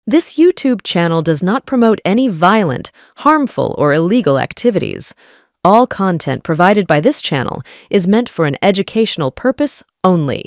This YouTube channel does not promote any violent, harmful, or illegal activities. All content provided by this channel is meant for an educational purpose only.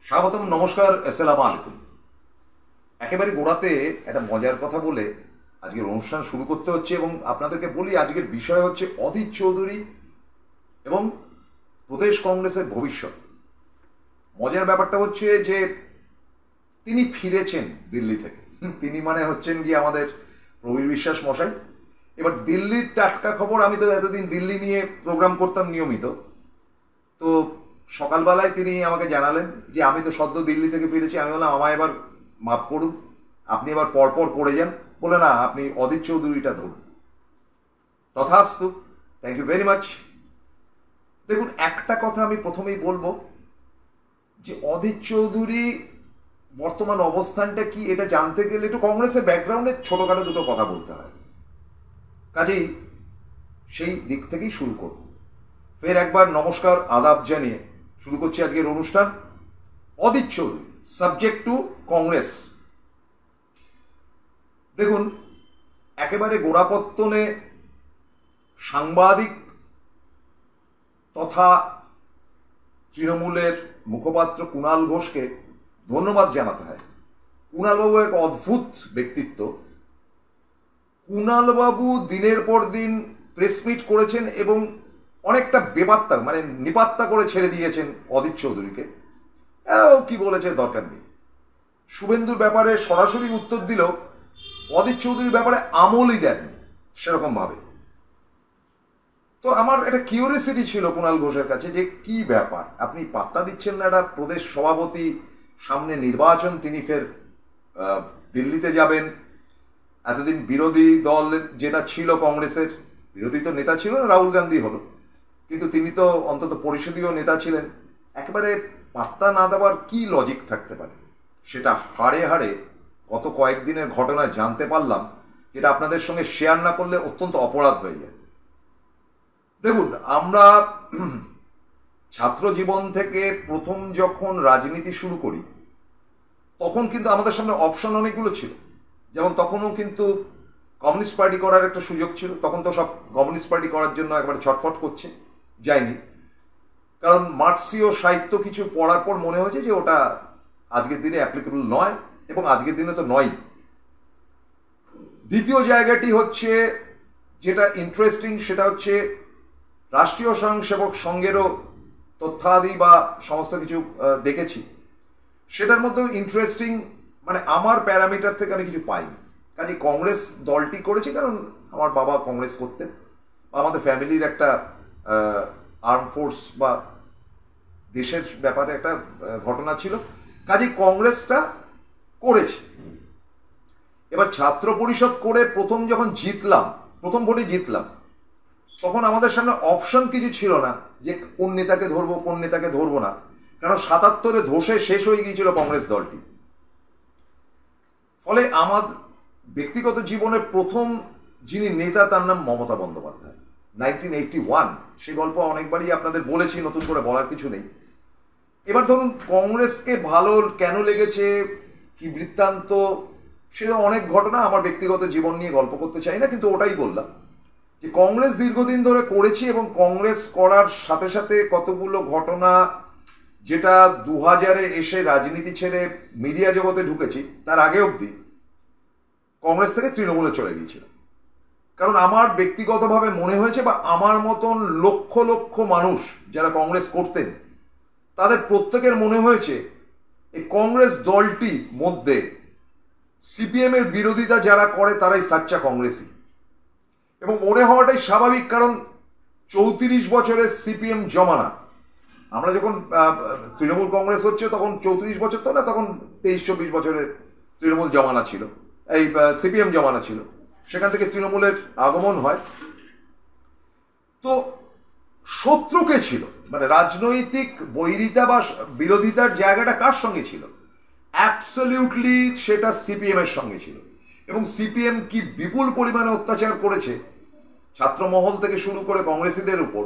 স্বাগতম, নমস্কার, আসসালামু আলাইকুম। একেবারে গোড়াতে একটা মজার কথা বলে আজকের অনুষ্ঠান শুরু করতে হচ্ছে এবং আপনাদেরকে বলি আজকের বিষয় হচ্ছে অধীর চৌধুরী এবং প্রদেশ কংগ্রেসের ভবিষ্যৎ। মজার ব্যাপারটা হচ্ছে যে তিনি ফিরেছেন দিল্লি থেকে। তিনি মানে হচ্ছেন কি আমাদের প্রবীর বিশ্বাস মশাই। এবার দিল্লির টাটকা খবর, আমি তো এতদিন দিল্লি নিয়ে প্রোগ্রাম করতাম নিয়মিত, তো সকালবেলায় তিনি আমাকে জানালেন যে আমি তো সদ্য দিল্লি থেকে ফিরেছি। আমি বললাম আমায় এবার মাফ করুন, আপনি এবার পরপর করে যান। বলে না, আপনি অধীর চৌধুরীটা ধরুন। তথাস্তু, থ্যাংক ইউ ভেরি মাচ। দেখুন, একটা কথা আমি প্রথমেই বলবো যে অধীর চৌধুরী বর্তমান অবস্থানটা কি এটা জানতে গেলে একটু কংগ্রেসের ব্যাকগ্রাউন্ডে ছোটোখাটো দুটো কথা বলতে হয়। কাজেই সেই দিক থেকেই শুরু করব। ফের একবার নমস্কার আদাব জানিয়ে শুরু করছি আজকের অনুষ্ঠান। Adhir Chowdhury, subject to Congress. দেখুন, একেবারে গোড়াপত্তনে সাংবাদিক তথা তৃণমূলের মুখপাত্র কুণাল ঘোষকে ধন্যবাদ জানাতে হয়। কুণালবাবু এক অদ্ভুত ব্যক্তিত্ব। কুণালবাবু দিনের পর দিন প্রেস মিট করেছেন এবং অনেকটা বেপাত্তা মানে নিপাত্তা করে ছেড়ে দিয়েছেন অধীর চৌধুরীকে। ও কি বলেছে দরকার নেই। শুভেন্দুর ব্যাপারে সরাসরি উত্তর দিলেও অধীর চৌধুরীর ব্যাপারে আমলই দেননি সেরকমভাবে। তো আমার একটা কিউরিয়াসিটি ছিল কুণাল ঘোষের কাছে যে কি ব্যাপার, আপনি পাত্তা দিচ্ছেন না একটা প্রদেশ সভাপতি, সামনে নির্বাচন, তিনি ফের দিল্লিতে যাবেন। এতদিন বিরোধী দল যেটা ছিল কংগ্রেসের, বিরোধী তো নেতা ছিল না, রাহুল গান্ধী হলো, কিন্তু তিনি তো অন্তত পরিষদীয় নেতা ছিলেন। একেবারে পাত্তা না দেওয়ার কি লজিক থাকতে পারে, সেটা হাড়ে হাড়ে গত কয়েকদিনের ঘটনা জানতে পারলাম, যেটা আপনাদের সঙ্গে শেয়ার না করলে অত্যন্ত অপরাধ হয়ে যায়। দেখুন, আমরা ছাত্র জীবন থেকে প্রথম যখন রাজনীতি শুরু করি তখন কিন্তু আমাদের সামনে অপশন অনেকগুলো ছিল। যেমন তখনও কিন্তু কমিউনিস্ট পার্টি করার একটা সুযোগ ছিল। তখন তো সব কমিউনিস্ট পার্টি করার জন্য একবারে ছটফট করছে, যায়নি। কারণ মার্ক্সীয় সাহিত্য কিছু পড়ার পর মনে হয়েছে যে ওটা আজকের দিনে অ্যাপ্লিকেবল নয়, এবং আজকের দিনে তো নয়। দ্বিতীয় জায়গাটি হচ্ছে যেটা ইন্টারেস্টিং, সেটা হচ্ছে রাষ্ট্রীয় স্বয়ংসেবক সংঘেরও তথ্যাদি বা সমস্ত কিছু দেখেছি। সেটার মধ্যেও ইন্টারেস্টিং মানে আমার প্যারামিটার থেকে আমি কিছু পাইনি। কাজে কংগ্রেস দলটি করেছি কারণ আমার বাবা কংগ্রেস করতেন, বা আমাদের ফ্যামিলির একটা আর্ম ফোর্স বা দেশের ব্যাপারে একটা ঘটনা ছিল। কাজে কংগ্রেসটা করেছি। এবার ছাত্র পরিষদ করে প্রথম যখন জিতলাম, প্রথম ভোটে জিতলাম, তখন আমাদের সামনে অপশন কিছু ছিল না যে কোন নেতাকে ধরবো কোন নেতাকে ধরবো না। কারণ ৭৭-এ ধসে শেষ হয়ে গিয়েছিল কংগ্রেস দলটি। ফলে আমার ব্যক্তিগত জীবনের প্রথম যিনি নেতা তার নাম মমতা বন্দ্যোপাধ্যায়। 1981, সে গল্প অনেকবারই আপনাদের বলেছি, নতুন করে বলার কিছু নেই। এবার ধরুন, কংগ্রেসকে ভালো কেন লেগেছে, কি বৃত্তান্ত, সেটা অনেক ঘটনা, আমার ব্যক্তিগত জীবন নিয়ে গল্প করতে চাই না, কিন্তু ওটাই বললাম যে কংগ্রেস দীর্ঘদিন ধরে করেছি এবং কংগ্রেস করার সাথে সাথে কতগুলো ঘটনা, যেটা 2000-এ এসে রাজনীতি ছেড়ে মিডিয়া জগতে ঢুকেছি, তার আগে অবধি কংগ্রেস থেকে তৃণমূলে চলে গিয়েছিল। কারণ আমার ব্যক্তিগতভাবে মনে হয়েছে, বা আমার মতন লক্ষ লক্ষ মানুষ যারা কংগ্রেস করতেন তাদের প্রত্যেকের মনে হয়েছে এই কংগ্রেস দলটি মধ্যে সিপিএম এর বিরোধিতা যারা করে তারাই সাচ্চা কংগ্রেসী। এবং মনে হওয়াটাই স্বাভাবিক, কারণ 34 বছরের সিপিএম জমানা। আমরা যখন তৃণমূল কংগ্রেস হচ্ছে তখন 34 বছর তো না, তখন 23-24 বছরের তৃণমূল জমানা ছিল, এই সিপিএম জমানা ছিল। সেখান থেকে তৃণমূলের আগমন হয়। তো শত্রুকে ছিল, মানে রাজনৈতিক বৈরিতা বা বিরোধিতার জায়গাটা কার সঙ্গে ছিল? অ্যাবসলিউটলি সেটা সিপিএম এর সঙ্গে ছিল। এবং সিপিএম কি বিপুল পরিমাণে অত্যাচার করেছে ছাত্রমহল থেকে শুরু করে কংগ্রেসীদের উপর।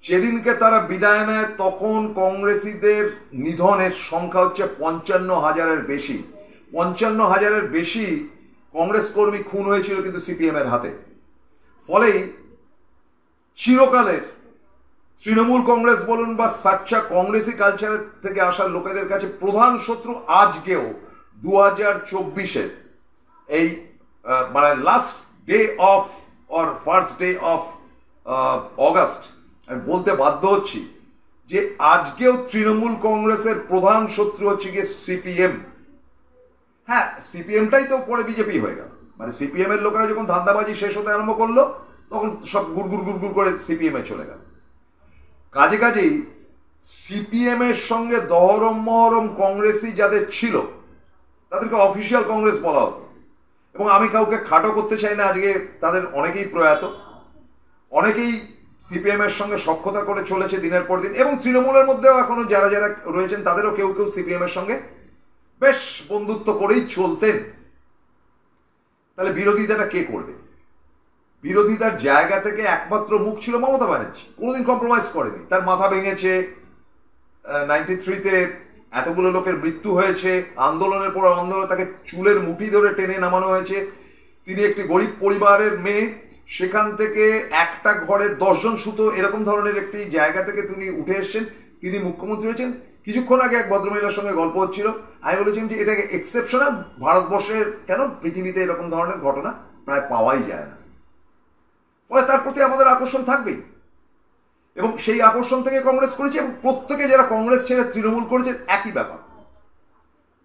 যেদিনকে তারা বিদায় নেয় তখন কংগ্রেসীদের নিধনের সংখ্যা হচ্ছে 55,000-এর বেশি। 55,000-এর বেশি কংগ্রেস কর্মী খুন হয়েছিল কিন্তু সিপিএম এর হাতে। ফলেই চিরকালের তৃণমূল কংগ্রেস বলুন বা সাচ্চা কংগ্রেসি কালচার থেকে আসার লোকেদের কাছে প্রধান শত্রু আজকেও 2024-এর এই মানে last day of or first day of August আমি বলতে বাধ্য হচ্ছি যে আজকেও তৃণমূল কংগ্রেসের প্রধান শত্রু হচ্ছে গিয়ে সিপিএম। হ্যাঁ, সিপিএমটাই তো পরে বিজেপি হয়ে গেল। মানে সিপিএম এর লোকেরা যখন ধান্দাবাজি শেষ হতে আরম্ভ করলো তখন সব গুড়গুড় করে সিপিএম এ চলে গেল। কাজেই সিপিএম এর সঙ্গে দহরম মহরম কংগ্রেসি যাদের ছিল তাদেরকে অফিসিয়াল কংগ্রেস বলা হতো। এবং আমি কাউকে খাটো করতে চাই না, আজকে তাদের অনেকেই প্রয়াত, অনেকেই সিপিএম এর সঙ্গে সখ্যতা করে চলেছে দিনের পর দিন। এবং তৃণমূলের মধ্যেও এখনো যারা যারা রয়েছেন তাদেরও কেউ কেউ সিপিএম এর সঙ্গে বেশ বন্ধুত্ব করেই চলতেন। তাহলে বিরোধিতাটা কে করবে? বিরোধিতার জায়গা থেকে একমাত্র মুখ ছিল মমতা ব্যানার্জি। কোনোদিন কম্প্রোমাইজ করেনি। তার মাথা ভেঙেছে, 93-তে এতগুলো লোকের মৃত্যু হয়েছে, আন্দোলনের পর আন্দোলনে তাকে চুলের মুঠি ধরে টেনে নামানো হয়েছে। তিনি একটি গরিব পরিবারের মেয়ে, সেখান থেকে একটা ঘরে 10 জন শুতো এরকম ধরনের একটি জায়গা থেকে তিনি উঠে এসছেন, তিনি মুখ্যমন্ত্রী হয়েছেন। কিছুক্ষণ আগে এক ভদ্রমহিলার সঙ্গে গল্প হচ্ছিল, আমি বলেছিলাম যে এটাকে এক্সেপশনাল, ভারতবর্ষের কেন পৃথিবীতে এরকম ধরনের ঘটনা প্রায় পাওয়াই যায় না। ফলে তার প্রতি আমাদের আকর্ষণ থাকবেই, এবং সেই আকর্ষণ থেকে কংগ্রেস করেছে। এবং প্রত্যেকে যারা কংগ্রেস ছেড়ে তৃণমূল করেছে একই ব্যাপার।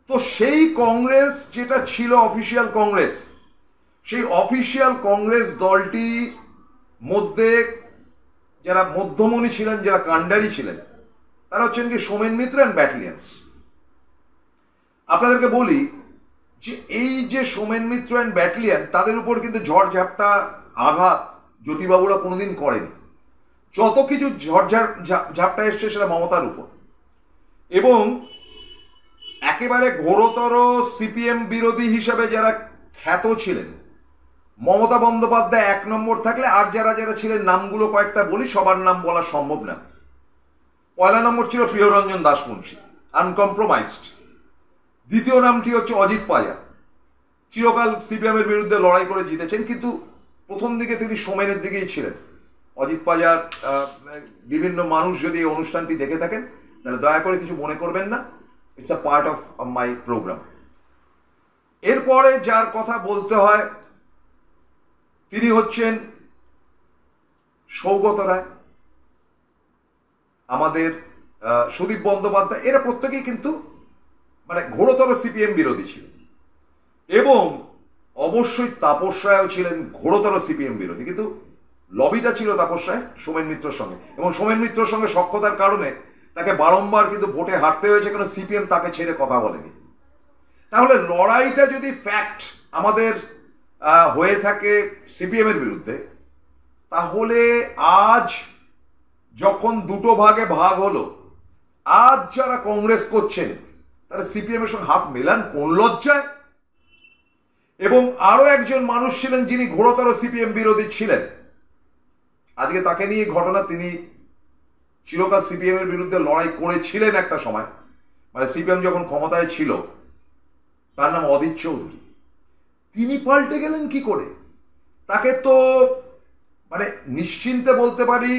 তো সেই কংগ্রেস যেটা ছিল অফিসিয়াল কংগ্রেস, সেই অফিসিয়াল কংগ্রেস দলটির মধ্যে যারা মধ্যমণি ছিলেন, যারা কাণ্ডারি ছিলেন, তারা হচ্ছেন কি সোমেন মিত্র অ্যান্ড ব্যাটালিয়ান্স। আপনাদেরকে বলি যে এই যে সোমেন মিত্র অ্যান্ড ব্যাটালিয়ান, তাদের উপর কিন্তু ঝড় ঝাপটা আঘাত জ্যোতিবাবুরা কোনোদিন করেনি। যত কিছু ঝড় ঝাপটা এসছে সেটা মমতার উপর। এবং একেবারে ঘোরতর সিপিএম বিরোধী হিসাবে যারা খ্যাত ছিলেন, মমতা বন্দ্যোপাধ্যায় 1 নম্বর থাকলে আর যারা যারা ছিলেন নামগুলো কয়েকটা বলি, সবার নাম বলা সম্ভব না। 1 নম্বর ছিল প্রিয়রঞ্জন দাশমুন্সী, আনকম্প্রোমাইজড। দ্বিতীয় নামটি হচ্ছে অজিত পাজা, চিরকাল সিপিএম এর বিরুদ্ধে লড়াই করে জিতেছেন, কিন্তু প্রথম দিকে তিনি সোমেনের দিকেই ছিলেন। অজিত পাজার বিভিন্ন মানুষ যদি এই অনুষ্ঠানটি দেখে থাকেন তাহলে দয়া করে কিছু মনে করবেন না, it's a part of my program. এরপরে যার কথা বলতে হয় তিনি হচ্ছেন সৌগত রায়, আমাদের সুদীপ বন্দ্যোপাধ্যায়। এরা প্রত্যেকেই কিন্তু মানে ঘোরতর সিপিএম বিরোধী ছিল। এবং অবশ্যই তাপস রায়ও ছিলেন ঘোরতর সিপিএম বিরোধী, কিন্তু লবিটা ছিল তাপস রায় সোমেন মিত্রর সঙ্গে। এবং সোমেন মিত্রর সঙ্গে সখ্যতার কারণে তাকে বারংবার কিন্তু ভোটে হারতে হয়েছে, কারণ সিপিএম তাকে ছেড়ে কথা বলেনি। তাহলে লড়াইটা যদি ফ্যাক্ট আমাদের হয়ে থাকে সিপিএম এর বিরুদ্ধে, তাহলে আজ যখন দুটো ভাগে ভাগ হলো, আজ যারা কংগ্রেস করছেন তারা সিপিএম এর সঙ্গে হাত মেলান কোন লজ্জায়? এবং আরো একজন মানুষ ছিলেন যিনি ঘোরতর সিপিএম বিরোধী ছিলেন, আজকে তাকে নিয়ে ঘটনা। তিনি চিরকাল সিপিএম এর বিরুদ্ধে লড়াই করেছিলেন একটা সময়, মানে সিপিএম যখন ক্ষমতায় ছিল। তার নাম অদিত চৌধুরী। তিনি পাল্টে গেলেন কি করে? তাকে তো মানে নিশ্চিন্তে বলতে পারি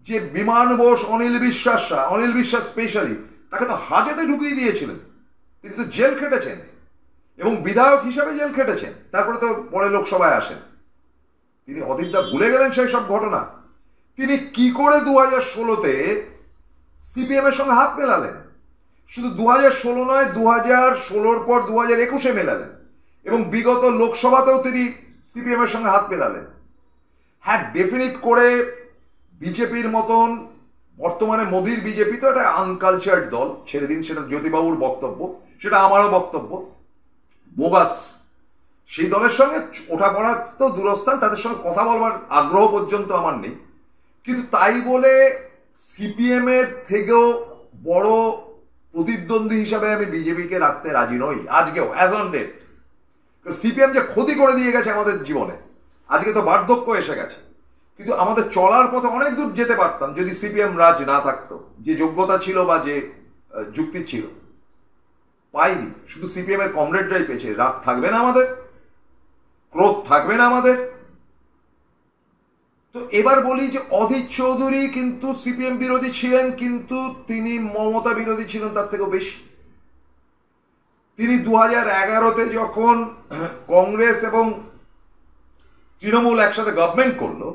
যে বিমান বোস, অনিল বিশ্বাস স্পেশালি, তাকে তো হাজতে ঢুকিয়ে দিয়েছিলেন। তিনি তো জেল খেটেছেন এবং বিধায়ক হিসাবে জেল খেটেছেন, তারপরে তো পরে লোকসভায় আসেন। তিনি অদিতদা ভুলে গেলেন সেই সব ঘটনা। তিনি কি করে 2016-তে সিপিএম এর সঙ্গে হাত মেলালেন? শুধু 2016 নয়, 2016-র পর 2021-এ মেলালেন, এবং বিগত লোকসভাতেও তিনি সিপিএম এর সঙ্গে হাত মেলালেন। হ্যাঁ, ডেফিনিট করে বিজেপির মতন, বর্তমানে মোদির বিজেপি তো একটা আনকালচার্ড দল, ছেড়ে দিন, সেটা জ্যোতিবাবুর বক্তব্য, সেটা আমারও বক্তব্য, বোগাস। সেই দলের সঙ্গে ওঠাপড়া তো দূরস্থান, তাদের সঙ্গে কথা বলবার আগ্রহ পর্যন্ত আমার নেই। কিন্তু তাই বলে সিপিএম এর থেকেও বড় প্রতিদ্বন্দ্বী হিসাবে আমি বিজেপিকে রাখতে রাজি নই আজকেও, অ্যাজ অন ডেট। সিপিএম যে ক্ষতি করে দিয়ে গেছে আমাদের জীবনে, আজকে তো বার্ধক্য এসে গেছে, কিন্তু আমাদের চলার পথে অনেক দূর যেতে পারতাম যদি সিপিএম রাজ না থাকতো। যে যোগ্যতা ছিল বা যে যুক্তি ছিল পাইনি, শুধু সিপিএম এর কমরেডরাই পেয়েছে। রাগ থাকবে না আমাদের, ক্রোধ থাকবে না আমাদের। তো এবার বলি যে অধীর চৌধুরী কিন্তু সিপিএম বিরোধী ছিলেন, কিন্তু তিনি মমতা বিরোধী ছিলেন তার থেকেও বেশি। তিনি 2011-তে যখন কংগ্রেস এবং তৃণমূল একসাথে গভর্নমেন্ট করলো,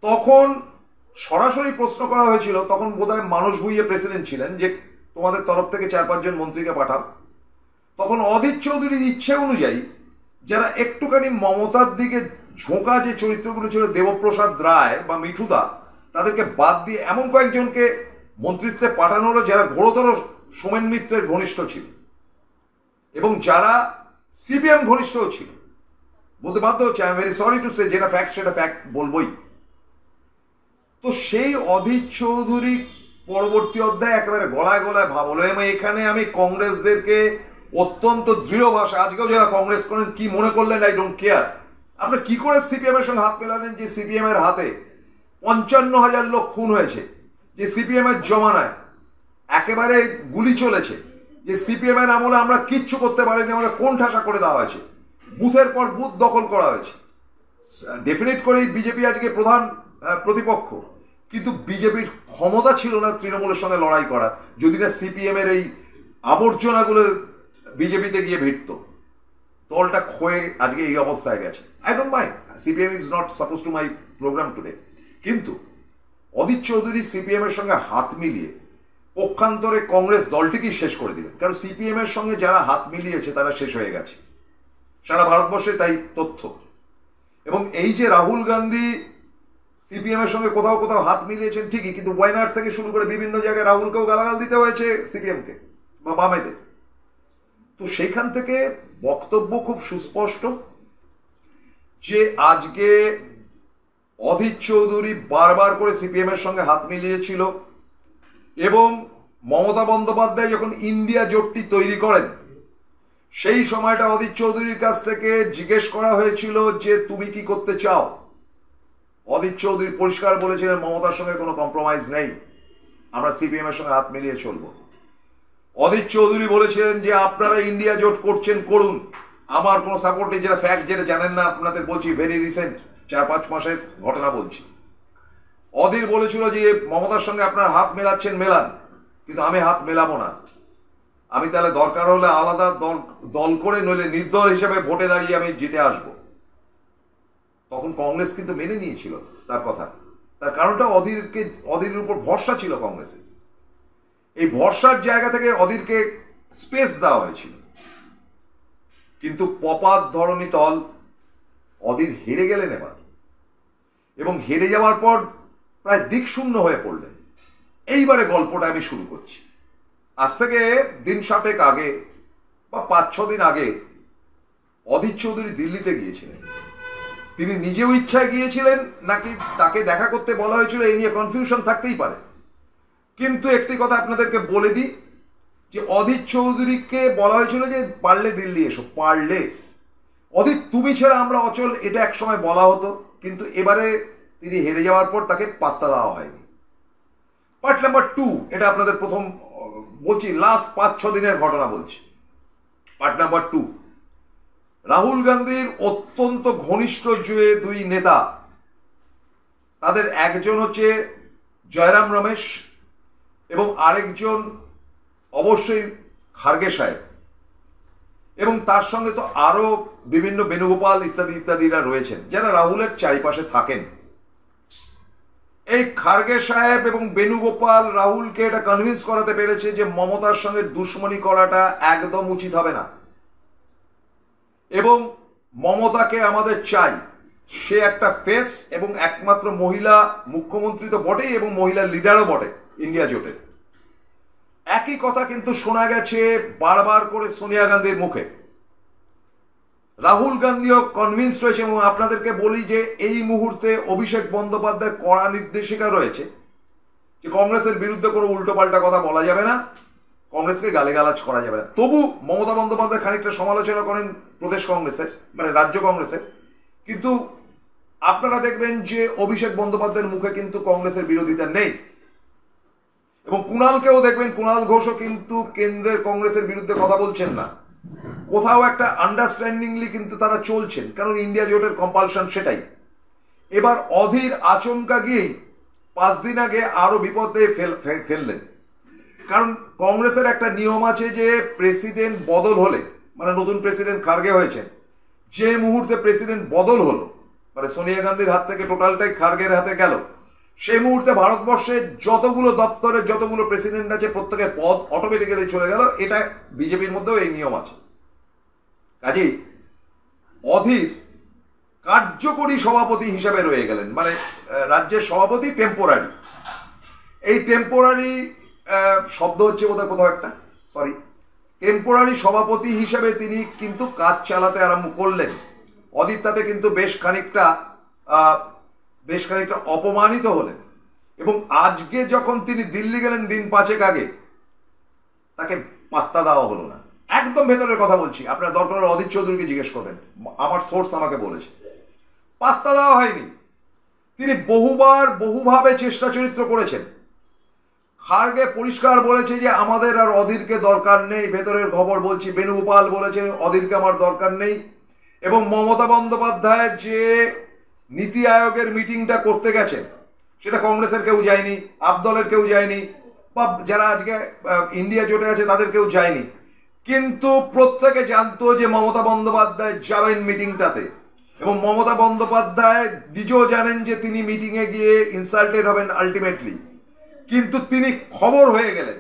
তখন সরাসরি প্রশ্ন করা হয়েছিল, তখন বোধহয় মানস ভুঁইয়া প্রেসিডেন্ট ছিলেন, যে তোমাদের তরফ থেকে 4-5 জন মন্ত্রীকে পাঠাও। তখন অধীর চৌধুরীর ইচ্ছে অনুযায়ী যারা একটুখানি মমতার দিকে ঝোঁকা যে চরিত্রগুলো ছিল, দেবপ্রসাদ রায় বা মিঠুদা, তাদেরকে বাদ দিয়ে এমন কয়েকজনকে মন্ত্রিত্বে পাঠানো হলো যারা ঘোরতর সোমেন মিত্রের ঘনিষ্ঠ ছিল এবং যারা সিপিএম ঘনিষ্ঠও ছিল। বলতে বাধ্য হচ্ছে, I am very sorry to say, যেটা ফ্যাক্ট সেটা ফ্যাক্ট বলবই। তো সেই অধীর চৌধুরী পরবর্তী অধ্যায়ে একেবারে গলায় গলায় ভাবলো, এবং এখানে আমি কংগ্রেসদেরকে অত্যন্ত দৃঢ় ভাষা, আজকেও যারা কংগ্রেস করেন কি মনে করলেন আই ডোন্ট কেয়ার, আপনারা কি করে সিপিএম এর সঙ্গে হাত মেলালেন, যে সিপিএম এর হাতে 55,000 লোক খুন হয়েছে, যে সিপিএম এর জমানায় একেবারে গুলি চলেছে, যে সিপিএম এর আমলে আমরা কিচ্ছু করতে পারিনি, আমাদের কোন ঠাসা করে দেওয়া হয়েছে, বুথের পর বুথ দখল করা হয়েছে। ডেফিনেট করেই বিজেপি আজকে প্রধান প্রতিপক্ষ, কিন্তু বিজেপির ক্ষমতা ছিল না তৃণমূলের সঙ্গে লড়াই করার, যদি না সিপিএম এর এই আবর্জনাগুলো বিজেপিতে গিয়ে ভিড়ত। দলটা ক্ষয়ে আজকে এই অবস্থায় গেছে। I don't mind, CPM is not suppose to my program today, কিন্তু অধীর চৌধুরী সিপিএম এর সঙ্গে হাত মিলিয়ে পক্ষান্তরে কংগ্রেস দলটিকেই শেষ করে দিলেন। কারণ সিপিএম এর সঙ্গে যারা হাত মিলিয়েছে তারা শেষ হয়ে গেছে সারা ভারতবর্ষে, তাই তথ্য। এবং এই যে রাহুল গান্ধী সিপিএম এর সঙ্গে কোথাও কোথাও হাত মিলিয়েছেন ঠিকই, কিন্তু ওয়াইনাড থেকে শুরু করে বিভিন্ন জায়গায় রাহুলকেও গালাগাল দিতে হয়েছে সিপিএমকে বা বামেদের। তো সেইখান থেকে বক্তব্য খুব সুস্পষ্ট যে আজকে অধীর চৌধুরী বারবার করে সিপিএম এর সঙ্গে হাত মিলিয়েছিল, এবং মমতা বন্দ্যোপাধ্যায় যখন ইন্ডিয়া জোটটি তৈরি করেন সেই সময়টা অধীর চৌধুরীর কাছ থেকে জিজ্ঞেস করা হয়েছিল যে তুমি কি করতে চাও। অধীর চৌধুরী পরিষ্কার বলেছিলেন মমতার সঙ্গে কোনো কম্প্রোমাইজ নেই, আমরা সিপিএম এর সঙ্গে হাত মিলিয়ে চলবো। অধীর চৌধুরী বলেছিলেন যে আপনারা ইন্ডিয়া জোট করছেন করুন, আমার কোনো সাপোর্ট নেই। যেটা ফ্যাক্ট, যেটা জানেন না আপনাদের বলছি, ভেরি রিসেন্ট 4-5 মাসের ঘটনা বলছি। অধীর বলেছিল যে মমতার সঙ্গে আপনার হাত মেলাচ্ছেন মেলান, কিন্তু আমি হাত মেলাবো না, আমি তাহলে দরকার হলে আলাদা দল করে, নইলে নির্দল হিসেবে ভোটে দাঁড়িয়ে আমি জিতে আসব। তখন কংগ্রেস কিন্তু মেনে নিয়েছিল তার কথা, তার কারণটা অধীরের উপর ভরসা ছিল কংগ্রেসের। এই ভরসার জায়গা থেকে অধীরকে স্পেস দেওয়া হয়েছিল, কিন্তু পপাত ধরণী তল অধীর হেরে গেলেন এবার, এবং হেরে যাওয়ার পর প্রায় দিকশূন্য হয়ে পড়লেন। এইবারে গল্পটা আমি শুরু করছি। আজ থেকে দিন 7 আগে বা 5-6 দিন আগে অধীর চৌধুরী দিল্লিতে গিয়েছিলেন। তিনি নিজেও ইচ্ছায় গিয়েছিলেন নাকি তাকে দেখা করতে বলা হয়েছিল, এই নিয়ে কনফিউশন থাকতেই পারে। কিন্তু একটি কথা আপনাদেরকে বলে দিই যে অধীর চৌধুরীকে বলা হয়েছিল যে পারলে দিল্লি এসো, পারলে। অধীর তুমি ছাড়া আমরা অচল, এটা একসময় বলা হতো, কিন্তু এবারে তিনি হেরে যাওয়ার পর তাকে পাত্তা দেওয়া হয়নি। পার্ট নাম্বার 2, এটা আপনাদের প্রথম বলছি, লাস্ট 5-6 দিনের ঘটনা বলছি। পার্ট নাম্বার 2, রাহুল গান্ধীর অত্যন্ত ঘনিষ্ঠ যে 2 নেতা, তাদের একজন হচ্ছে জয়রাম রমেশ এবং আরেকজন অবশ্যই খার্গে সাহেব, এবং তার সঙ্গে তো আরো বিভিন্ন বেণুগোপাল ইত্যাদি ইত্যাদিরা রয়েছেন যারা রাহুলের চারিপাশে থাকেন। এই খার্গে সাহেব এবং বেণুগোপাল রাহুলকে এটা কনভিন্স করাতে পেরেছে যে মমতার সঙ্গে দুশ্মনী করাটা একদম উচিত হবে না, এবং মমতাকে আমাদের চাই, সে একটা ফেস এবং একমাত্র মহিলা মুখ্যমন্ত্রী তো বটেই এবং মহিলা লিডারও বটে ইন্ডিয়া জোটে। একই কথা কিন্তু শোনা গেছে বারবার করে সোনিয়া গান্ধীর মুখে। রাহুল গান্ধীও কনভিন্সড হয়েছে এবং আপনাদেরকে বলি যে এই মুহূর্তে অভিষেক বন্দ্যোপাধ্যায়ের কড়া নির্দেশিকা রয়েছে যে কংগ্রেসের বিরুদ্ধে কোনো উল্টোপাল্টা কথা বলা যাবে না, কংগ্রেসকে গালিগালাজ করা যাবে না। তবু মমতা বন্দ্যোপাধ্যায় খানিকটা সমালোচনা করেন প্রদেশ কংগ্রেসের, মানে রাজ্য কংগ্রেসের, কিন্তু আপনারা দেখবেন যে অভিষেক বন্দ্যোপাধ্যায়ের মুখে কিন্তু কংগ্রেসের বিরোধিতা নেই। এবং কুণালকেও দেখবেন, কুণাল ঘোষও কিন্তু কেন্দ্রের কংগ্রেসের বিরুদ্ধে কথা বলছেন না, কোথাও একটা আন্ডারস্ট্যান্ডিংলি কিন্তু তারা চলছেন, কারণ ইন্ডিয়া জোটের কম্পালশন সেটাই। এবার অধীর আচমকা গিয়েই 5 দিন আগে আরো বিপদে ফেললেন, কারণ কংগ্রেসের একটা নিয়ম আছে যে প্রেসিডেন্ট বদল হলে, মানে নতুন প্রেসিডেন্ট খার্গে হয়েছেন, যে মুহূর্তে প্রেসিডেন্ট বদল হলো, মানে সোনিয়া গান্ধীর হাত থেকে টোটালটাই খার্গের হাতে গেল, সেই মুহূর্তে ভারতবর্ষে যতগুলো দপ্তরের যতগুলো প্রেসিডেন্ট আছে প্রত্যেকের পদ অটোমেটিক্যালি চলে গেল। এটা বিজেপির মধ্যেও এই নিয়ম আছে। কাজেই অধীর কার্যকরী সভাপতি হিসাবে রয়ে গেলেন, মানে রাজ্যের সভাপতি টেম্পোরারি। এই টেম্পোরারি শব্দ হচ্ছে বোধহয় কোথাও একটা, সরি, টেম্পোরারি সভাপতি হিসাবে তিনি কিন্তু কাজ চালাতে আরম্ভ করলেন। অধীর তাতে কিন্তু বেশ খানিকটা অপমানিত হলেন। এবং আজকে যখন তিনি দিল্লি গেলেন দিন 5 আগে, তাকে পাত্তা দেওয়া হলো না। একদম ভেতরের কথা বলছি, আপনার দরকার অধীর চৌধুরীকে জিজ্ঞেস করবেন, আমার সোর্স আমাকে বলেছে পাত্তা দেওয়া হয়নি। তিনি বহুভাবে চেষ্টা চরিত্র করেছেন। খার্গে পরিষ্কার বলেছে যে আমাদের আর অধীরকে দরকার নেই, ভেতরের খবর বলছি, বেণুগোপাল বলেছে অধীরকে আমার দরকার নেই। এবং মমতা বন্দ্যোপাধ্যায় যে নীতি আয়োগের মিটিংটা করতে গেছেন, সেটা কংগ্রেসের কেউ যায়নি, আবদলের কেউ যায়নি, বা যারা আজকে ইন্ডিয়া জোটে আছে তাদের কেউ যায়নি, কিন্তু প্রত্যেকে জানতো যে মমতা বন্দ্যোপাধ্যায় যাবেন মিটিংটাতে। এবং মমতা বন্দ্যোপাধ্যায় নিজেও জানেন যে তিনি মিটিংয়ে গিয়ে ইনসাল্টেড হবেন আলটিমেটলি, কিন্তু তিনি খবর হয়ে গেলেন।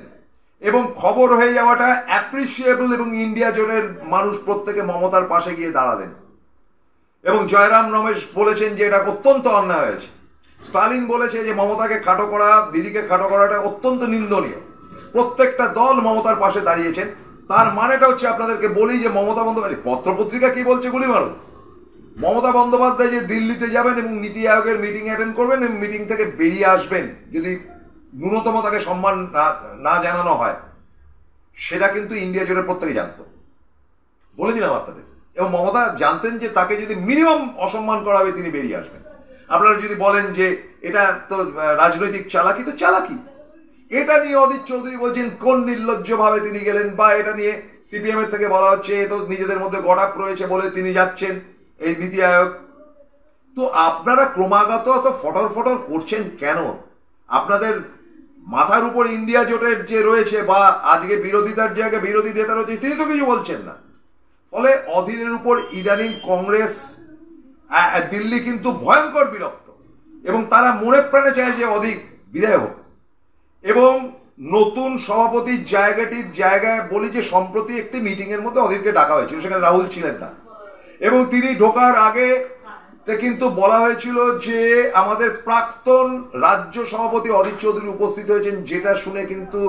এবং খবর হয়ে যাওয়াটা অ্যাপ্রিসিয়েবল, এবং ইন্ডিয়া জোটের মানুষ প্রত্যেকে মমতার পাশে গিয়ে দাঁড়ালেন। এবং জয়রাম রমেশ বলেছেন যে এটা অত্যন্ত অন্যায় হয়েছে। স্টালিন বলেছে যে মমতাকে খাটো করা, দিদিকে খাটো করাটা অত্যন্ত নিন্দনীয়। প্রত্যেকটা দল মমতার পাশে দাঁড়িয়েছেন। তার মানেটা হচ্ছে, আপনাদেরকে বলি যে মমতা বন্দ্যোপাধ্যায়, পত্রপত্রিকা কি বলছে গুলি মারুন, মমতা বন্দ্যোপাধ্যায় যে দিল্লিতে যাবেন এবং নীতি আয়োগের মিটিং অ্যাটেন্ড করবেন এবং মিটিং থেকে বেরিয়ে আসবেন যদি ন্যূনতম তাকে সম্মান না জানানো হয়, সেটা কিন্তু ইন্ডিয়া জোটের প্রত্যেকে জানতো, বলে দিলাম আপনাদের। এবং মমতা জানতেন যে তাকে যদি মিনিমাম অসম্মান করা হবে তিনি বেরিয়ে আসবেন। আপনারা যদি বলেন যে এটা তো রাজনৈতিক চালাকি, তো চালাকি। এটা নিয়ে অধীর চৌধুরী বলছেন কোন নির্লজ্জ ভাবে তিনি গেলেন, বা এটা নিয়ে সিপিএম এর থেকে বলা হচ্ছে তো নিজেদের মধ্যে গড়াপ রয়েছে বলে তিনি যাচ্ছেন এই নীতি আয়োগ। তো আপনারা ক্রমাগত অত ফটর করছেন কেন? আপনাদের মাথার উপর ইন্ডিয়া জোটের যে রয়েছে, বা আজকে বিরোধিতার জায়গায় বিরোধী নেতা রয়েছে, তিনি তো কিছু বলছেন না। ফলে অধীরের উপর ইদানিং কংগ্রেস, দিল্লি কিন্তু ভয়ঙ্কর বিরক্ত, এবং তারা মনে প্রাণে চায় যে অধীর বিদায় হোক। এবং নতুন সভাপতির জায়গায় বলি যে সম্প্রতি একটি মিটিং এর মধ্যে অধীরকে ডাকা হয়েছিল, সেখানে রাহুল ছিলেন না। এবং তিনি ঢোকার আগে কিন্তু বলা হয়েছিল যে আমাদের প্রাক্তন রাজ্য সভাপতি অধীর চৌধুরী উপস্থিত হয়েছেন, যেটা শুনে কিন্তু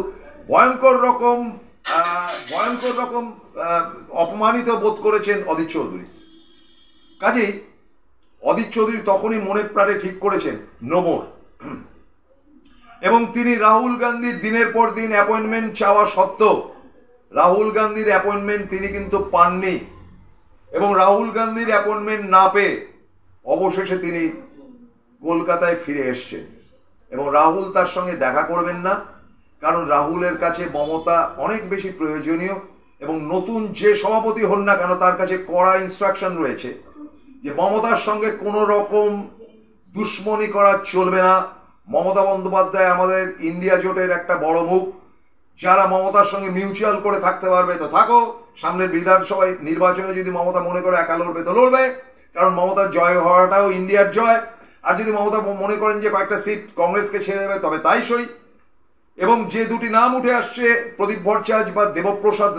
ভয়ঙ্কর রকম অপমানিত বোধ করেছেন অধীর চৌধুরী। কাজেই অধীর চৌধুরী তখনই মনে প্রাণে ঠিক করেছেন নো মোর। এবং তিনি রাহুল গান্ধীর দিনের পর দিন অ্যাপয়েন্টমেন্ট চাওয়া সত্ত্বেও রাহুল গান্ধীর অ্যাপয়েন্টমেন্ট তিনি কিন্তু পাননি। এবং রাহুল গান্ধীর অ্যাপয়েন্টমেন্ট না পেয়ে অবশেষে তিনি কলকাতায় ফিরে এসছেন। এবং রাহুল তার সঙ্গে দেখা করবেন না, কারণ রাহুলের কাছে মমতা অনেক বেশি প্রয়োজনীয়। এবং নতুন যে সভাপতি হন না কেন, তার কাছে কড়া ইনস্ট্রাকশন রয়েছে যে মমতার সঙ্গে কোনো রকম দুশ্মনী করা চলবে না। মমতা বন্দ্যোপাধ্যায় আমাদের ইন্ডিয়া জোটের একটা বড় মুখ, যারা মমতার সঙ্গে মিউচুয়াল করে থাকতে পারবে তো থাকো, সামনের বিধানসভায় নির্বাচনে যদি মমতা মনে করে একা লড়বে তো লড়বে, কারণ মমতার জয় হওয়াটাও ইন্ডিয়ার জয়। আর যদি মমতা মনে করেন যে কয়েকটা সিট কংগ্রেসকে ছেড়ে দেবে, তবে তাই সই। এবং যে দুটি নাম উঠে আসছে, প্রদীপ ভট্টাচার্য বা দেবপ্রসাদ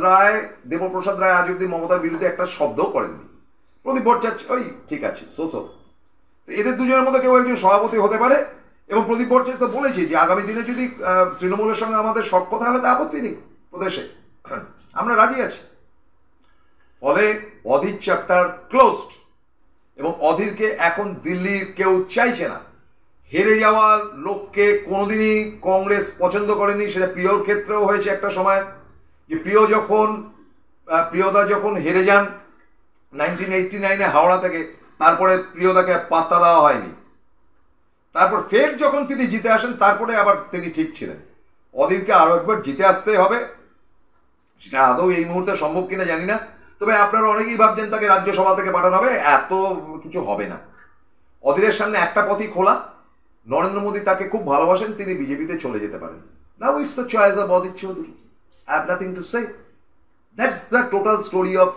রায় আজ অব্দি মমতার বিরুদ্ধে একটা শব্দও করেননি। প্রদীপ ভট্টাচার্য ওই ঠিক আছে, তো এদের দুজনের মধ্যে কেউ একজন সভাপতি হতে পারে। এবং প্রদীপ ভট্টাচার্য তো বলেছে যে আগামী দিনে যদি তৃণমূলের সঙ্গে আমাদের সখ্যতা হয়, আপত্তি নেই, প্রদেশে আমরা রাজি আছি। ফলে অধীর চ্যাপ্টার ক্লোজড। এবং অধীরকে এখন দিল্লির কেউ চাইছে না। হেরে যাওয়ার লোককে কোনোদিনই কংগ্রেস পছন্দ করেনি। সেটা প্রিয়র ক্ষেত্রেও হয়েছে একটা সময়, যে প্রিয়দা যখন হেরে যান 1989-এ হাওড়া থেকে, তারপরে প্রিয়দাকে আর পাত্তা দেওয়া হয়নি। তারপর ফের যখন তিনি জিতে আসেন, তারপরে আবার তিনি ঠিক ছিলেন। অধীরকে আরো একবার জিতে আসতে হবে। সেটা আদৌ এই মুহূর্তে সম্ভব কিনা জানি না, তবে আপনারা অনেকেই ভাবছেন তাকে রাজ্যসভা থেকে পাঠানো হবে। এত কিছু হবে না। অধীরের সামনে একটা পথই খোলা, নরেন্দ্র মোদী তাকে খুব ভালোবাসেন, তিনি বিজেপিতে চলে যেতে পারেন। Now it's the choice of Adhir Chowdhury. I have nothing to say. That's the total story of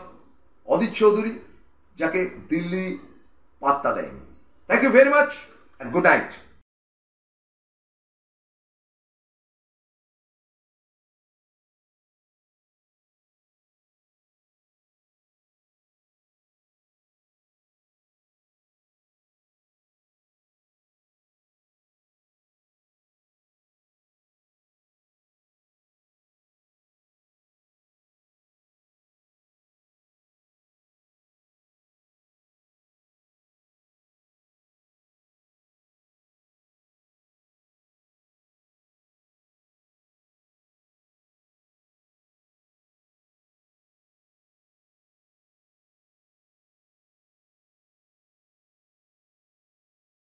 Adhir Chowdhury, যাকে দিল্লি পাত্তা দেয়নি। Thank you very much and good night.